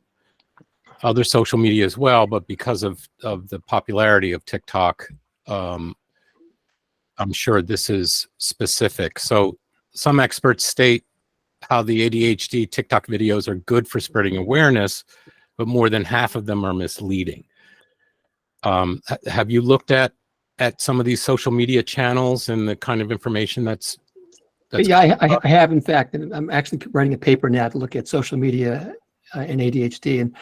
other social media as well, but because of the popularity of TikTok, I'm sure this is specific. So some experts state how the ADHD TikTok videos are good for spreading awareness, but more than half of them are misleading. Have you looked at some of these social media channels and the kind of information that's yeah, I have, in fact, and I'm actually writing a paper now to look at social media and ADHD. And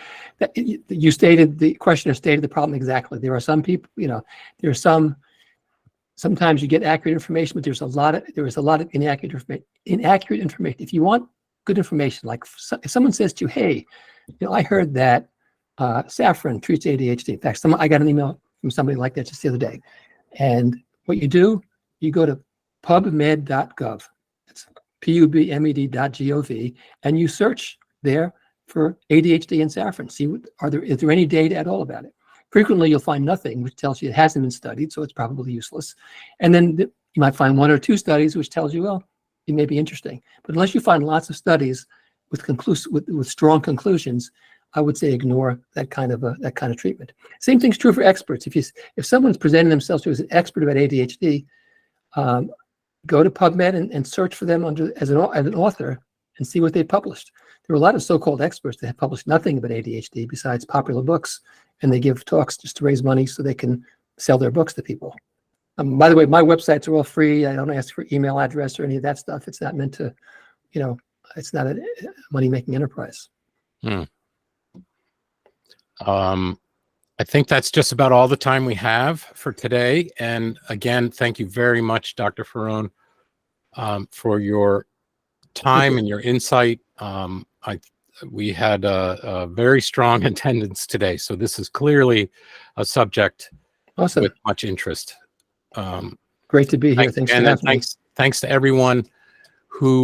you stated, the questioner stated the problem exactly. There are some people, there are sometimes you get accurate information, but there is a lot of inaccurate information. If you want good information, like if someone says to you, hey, I heard that saffron treats ADHD. In fact, I got an email from somebody like that just the other day. And what you do, you go to pubmed.gov. It's pubmed.gov, and you search there for ADHD and saffron. See, is there any data at all about it? Frequently, you'll find nothing, which tells you it hasn't been studied, so it's probably useless. And then you might find 1 or 2 studies, which tells you, well, it may be interesting. But unless you find lots of studies with strong conclusions, I would say ignore that kind of treatment. Same thing's true for experts. If someone's presenting themselves to as an expert about ADHD, go to PubMed and search for them as an author and see what they published. There are a lot of so-called experts that have published nothing about ADHD besides popular books, and they give talks just to raise money so they can sell their books to people. By the way, my websites are all free. I don't ask for email address or any of that stuff. It's not meant to, it's not a money-making enterprise. I think that's just about all the time we have for today. And again, thank you very much, Dr. Ferrone, for your time and your insight. We had a very strong attendance today, so this is clearly a subject Awesome. With much interest. Great to be here. Thanks for having me. Thanks to everyone who